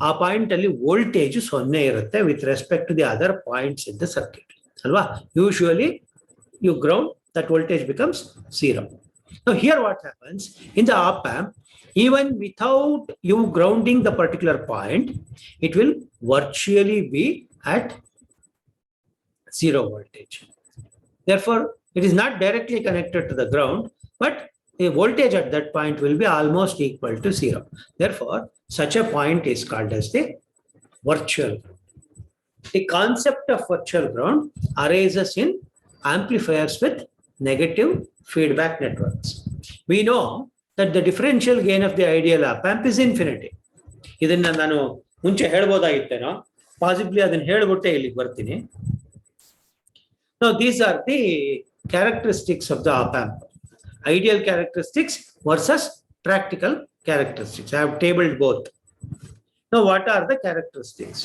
ಆ ಪಾಯಿಂಟ್ ಅಲ್ಲಿ ವೋಲ್ಟೇಜ್ 0 ಇರುತ್ತೆ with respect to the other points in the circuit ಅಲ್ವಾ. Usually you ground, that voltage becomes 0. Now here what happens in the op amp, even without you grounding the particular point, it will virtually be at 0 voltage. Therefore it is not directly connected to the ground, but the voltage at that point will be almost equal to 0. Therefore such a point is called as the virtual ground. The concept of virtual ground arises in amplifiers with negative feedback networks. We know that the differential gain of the ideal op amp is infinity. ಇದನ್ನ ನಾನು ಮುಂಚೆ ಹೇಳ್ಬೋದಾಗಿತ್ತೇನೋ, possibly ಅದನ್ನ ಹೇಳ್ಬಿಟ್ಟೆ ಇಲ್ಲಿಗೆ ಬರ್ತೀನಿ. Now these are the characteristics of the op amp. Ideal characteristics versus practical characteristics. I have tabled both. Now what are the characteristics?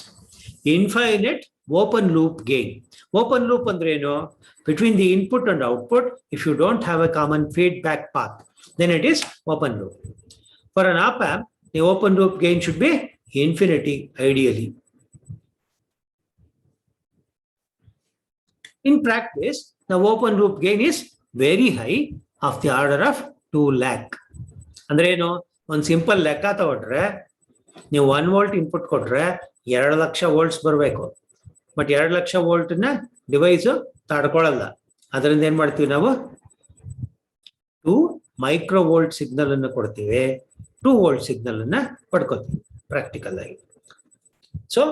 Infinite open loop gain. Open loop ಅಂದ್ರೆ ಏನು? Between the input and output, if you don't have a common feedback path, then it is open loop. For an op amp, the open loop gain should be infinity ideally. In practice, the open loop gain is very high, of the order of 2 lakh. ಅಂದ್ರೆ ಏನು? ಒಂದು simple ಲೆಕ್ಕ ತಗೊಂಡ್ರೆ ನೀವು 1 volt input ಕೊಟ್ರೆ 2 lakh volts ಬರಬೇಕು. But 2 lakh ವೋಲ್ಟ್ನ device ತಡ್ಕೊಳ್ಳಲ್ಲ. ಅದರಿಂದ ಏನ್ ಮಾಡ್ತೀವಿ ನಾವು? 2 ಮೈಕ್ರೋ ವೋಲ್ಟ್ ಸಿಗ್ನಲ್ ಅನ್ನು ಕೊಡ್ತೀವಿ, 2 ವೋಲ್ಟ್ ಸಿಗ್ನಲ್ ಅನ್ನ ಪಡ್ಕೋತೀವಿ ಪ್ರಾಕ್ಟಿಕಲ್ ಆಗಿ. So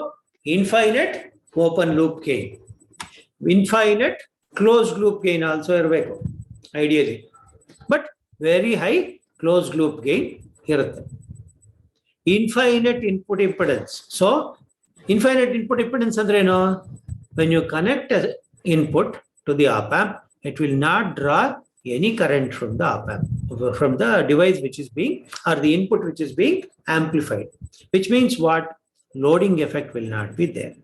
infinite open loop gain, infinite close loop gain also ಇರಬೇಕು ideally, but very high close loop gain ಇರುತ್ತೆ. Infinite input impedance. So infinite input impedance ಅಂದ್ರೆ ಏನು? When you connect an input to the op amp, it will not draw any current from the op amp, from the device which is being, or the input which is being amplified, which means what? Loading effect will not be there.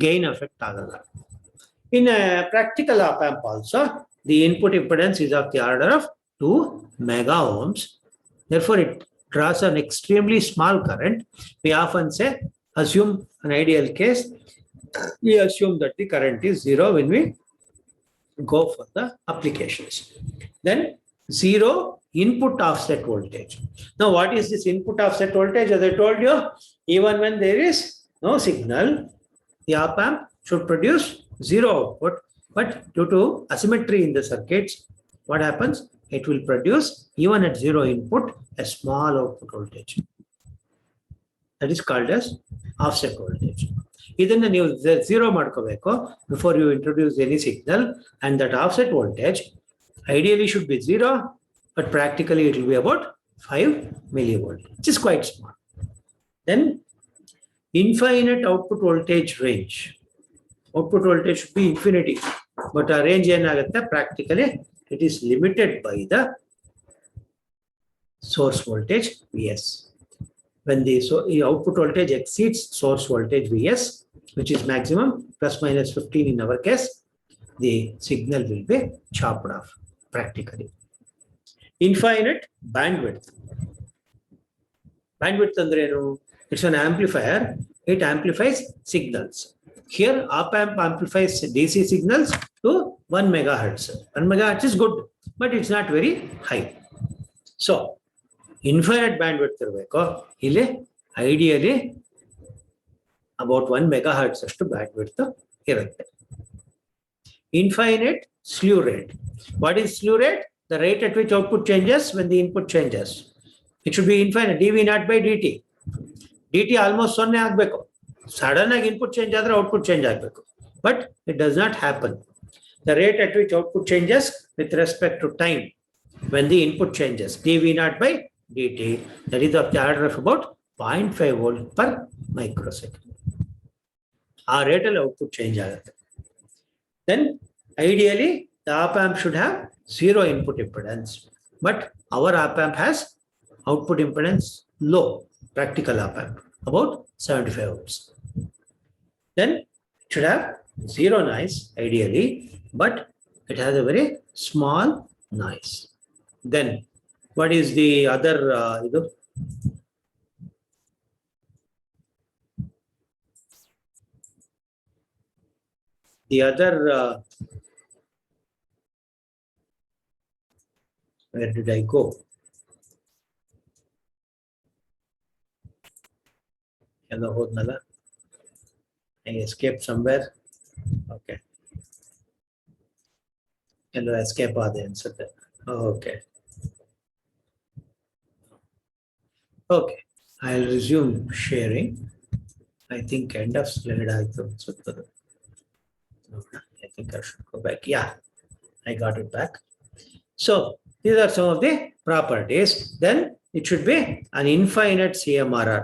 Gain effect agalla. In a practical op amp also, the input impedance is of the order of 2 mega ohms. Therefore it draws an extremely small current. We often say, assume an ideal case, we assume that the current is 0 when we go for the applications. Then 0 input offset voltage. Now what is this input offset voltage? As I told you, even when there is no signal, the op amp should produce 0 output, but due to asymmetry in the circuits, what happens? It will produce, even at zero input, a small output voltage. That is called as offset voltage. ಇದನ್ನ ನೀವು zero ಮಾಡ್ಕೋಬೇಕು before you introduce any signal, and that offset voltage ideally should be zero, but practically it will be about 5 millivolt, which is quite small. Then infinite output voltage range. Output voltage should be infinity, but our range ಏನಾಗುತ್ತೆ? Practically it is limited by the source voltage Vs. When the output voltage exceeds source voltage Vs, which is maximum plus minus 15 in our case, the signal will be chopped off practically. Infinite bandwidth. Bandwidth andre enu? It's an amplifier. It amplifies signals. Here op-amp amplifies DC signals to 1 megahertz. 1 megahertz is good, but it's not very high. So infinite bandwidth irಬೇಕು. ಇಲ್ಲಿ ideally about 1 megahertz ಅಷ್ಟು bandwidth ಇರುತ್ತೆ. Infinite slew rate. What is slew rate? The rate at which output changes when the input changes. It should be infinite, dV naught by dt. dt almost 0 ಆಗಬೇಕು. Sudden ಆಗಿ input change ಆದರೆ output change ಆಗಬೇಕು. But it does not happen. The rate at which output changes with respect to time when the input changes, dV naught by dt, that is of the order of about 0.5 volt per microsecond. Our rate of output change ಆಗುತ್ತೆ. Then ideally the op-amp should have zero input impedance, but our op-amp has output impedance low, practical op-amp, about 75 ohms. Then it should have zero noise ideally, but it has a very small noise. Then what is the other where did I go? Hello, Hodnala. I escaped somewhere. Okay. Hello, escape answer. Okay. Okay. I'll resume sharing. I think end of slide. I think I should go back. Yeah, I got it back. So these are some of the properties. Then it should be an infinite CMRR.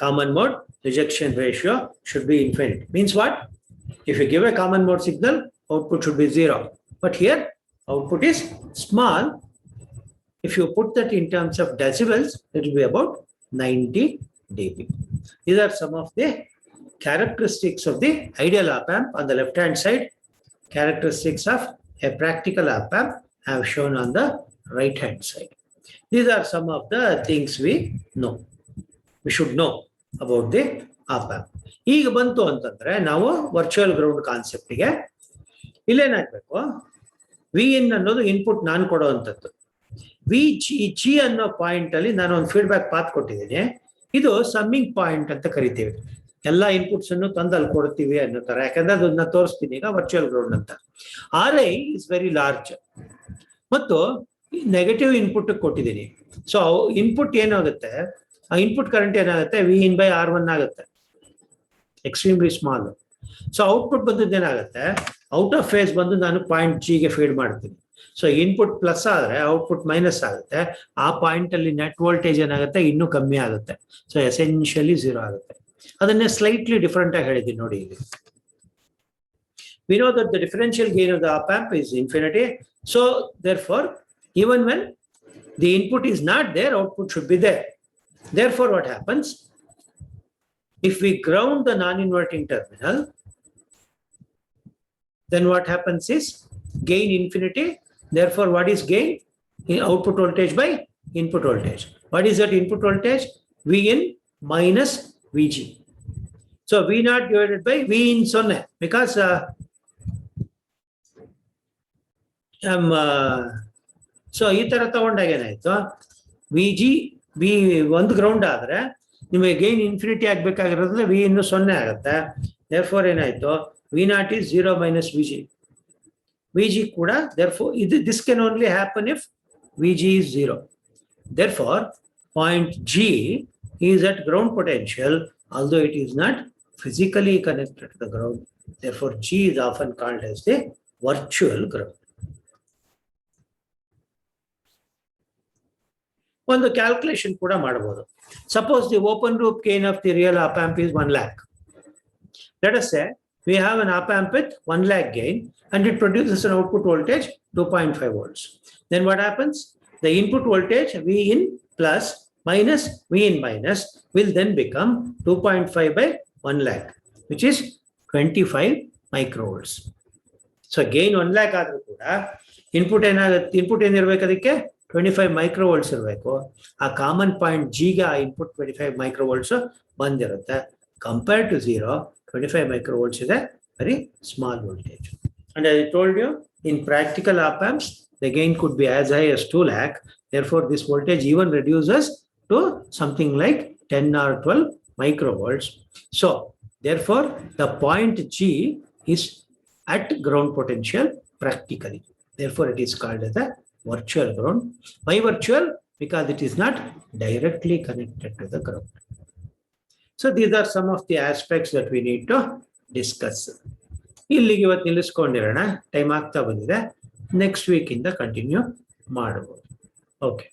Common mode rejection ratio should be infinite. Means what? If you give a common mode signal, output should be zero. But here output is small. If you put that in terms of decibels, it will be about 90 dB. These are some of the characteristics of the ideal op-amp. On the left-hand side, characteristics of a practical op-amp I have shown on the right-hand side. These are some of the things we know. We should know about the op-amp. ಈಗ ಬಂತು ಅಂತಂದ್ರೆ ನಾವು virtual ground ಕಾನ್ಸೆಪ್ಟ್ಗೆ ಇಲ್ಲೇನಾಗಬೇಕು? V ಇನ್ ಅನ್ನೋದು input ನಾನು ಕೊಡುವಂಥದ್ದು. V G ಅನ್ನೋ point ಅಲ್ಲಿ ನಾನು ಒಂದು ಫೀಡ್ಬ್ಯಾಕ್ ಪಾತ್ ಕೊಟ್ಟಿದ್ದೀನಿ. ಇದು ಸಮ್ಮಿಂಗ್ ಪಾಯಿಂಟ್ ಅಂತ ಕರಿತೀವಿ. ಎಲ್ಲ ಇನ್ಪುಟ್ಸ್ ಅನ್ನು ತಂದಲ್ಲಿ ಕೊಡ್ತೀವಿ ಅನ್ನೋ ತರ. ಯಾಕಂದ್ರೆ ಅದನ್ನ ತೋರಿಸ್ತೀನಿ ಈಗ ವರ್ಚುವಲ್ ಗ್ರೌಂಡ್ ಅಂತ. R I is very large ಮತ್ತು ನೆಗೆಟಿವ್ ಇನ್ಪುಟ್ ಕೊಟ್ಟಿದ್ದೀನಿ. ಸೊ ಇನ್ಪುಟ್ ಏನಾಗುತ್ತೆ? ಆ ಇನ್ಪುಟ್ ಕರೆಂಟ್ ಏನಾಗುತ್ತೆ? V in by R one ಆಗುತ್ತೆ, ಎಕ್ಸ್ಟ್ರೀಮ್ಲಿ ಸ್ಮಾಲ್. ಸೊ ಔಟ್ಪುಟ್ ಬಂದದ್ದು ಏನಾಗುತ್ತೆ? ಔಟ್ ಆಫ್ ಫೇಸ್ ಬಂದು ನಾನು ಪಾಯಿಂಟ್ ಜಿಗೆ ಫೀಡ್ ಮಾಡ್ತೀನಿ. ಸೊ ಇನ್ಪುಟ್ ಪ್ಲಸ್ ಆದ್ರೆ ಔಟ್ಪುಟ್ ಮೈನಸ್ ಆಗುತ್ತೆ. ಆ ಪಾಯಿಂಟ್ ಅಲ್ಲಿ ನೆಟ್ ವೋಲ್ಟೇಜ್ ಏನಾಗುತ್ತೆ? ಇನ್ನೂ ಕಮ್ಮಿ ಆಗುತ್ತೆ. ಸೊ ಎಸೆನ್ಷಿಯಲಿ ಝೀರೋ ಆಗುತ್ತೆ. ಅದನ್ನೇ ಸ್ಲೈಟ್ಲಿ ಡಿಫರೆಂಟ್ ಆಗಿ ಹೇಳಿದ್ದೀನಿ ನೋಡಿ ಇಲ್ಲಿ. We know that the differential gain of the op-amp is infinity. So therefore, even when the input is not there, output should be there. Therefore, what happens? If we ground the non-inverting terminal, then what happens is gain infinity. Therefore, what is gain? Output voltage by input voltage. What is that input voltage? Vin minus Vg. So V naught divided by V in 0 because so ಈ ತರ ತಗೊಂಡಾಗ ಏನಾಯ್ತು? V G V ಒಂದು ground ಆದ್ರೆ ನಿಮಗೆ gain infinity ಆಗ್ಬೇಕಾಗಿರೋದ್ರಿಂದ V ಇನ್ನು 0 ಆಗುತ್ತೆ. Therefore ಏನಾಯ್ತು? V naught is 0 minus V G. VG ಕೂಡ, therefore this can only happen if VG is 0. Therefore, point G is at ground potential, although it is not physically connected to the ground. Therefore, G is often called as the virtual ground. ಒಂದು calculation ಕೂಡ ಮಾಡಬಹುದು. Suppose the open loop gain of the real op amp is 1 lakh. Let us say we have an op amp with 1 lakh gain and it produces an output voltage 2.5 volts. Then what happens? The input voltage V in plus minus V in minus will then become 2.5 by 1 lakh, which is 25 microvolts. So gain 1 lakh ಆದರೂ ಕೂಡ input ಏನಾಗುತ್ತೆ, input ಏನಿರಬೇಕು ಅದಕ್ಕೆ 25 ಮೈಕ್ರೋವೋಲ್ಟ್ಸ್ ಇರಬೇಕು. ಆ common point ಜಿಗೆ ಆ input 25 microvolts ಬಂದಿರುತ್ತೆ. Compare to 0, 25 microvolts is a very small voltage. And as I told you, in practical op amps, the gain could be as high as 2 lakh. Therefore, this voltage even reduces to something like 10 or 12 microvolts. So, therefore, the point G is at ground potential practically. Therefore, it is called as a virtual ground. Why virtual? Because it is not directly connected to the ground. So these are some of the aspects that we need to discuss. ಇಲ್ಲಿಗೆ ಇವತ್ತು ನಿಲ್ಲಿಸ್ಕೊಂಡಿರೋಣ, time ಆಗ್ತಾ ಬಂದಿದೆ. Next week ಇಂದ continue ಮಾಡಬಹುದು. Okay.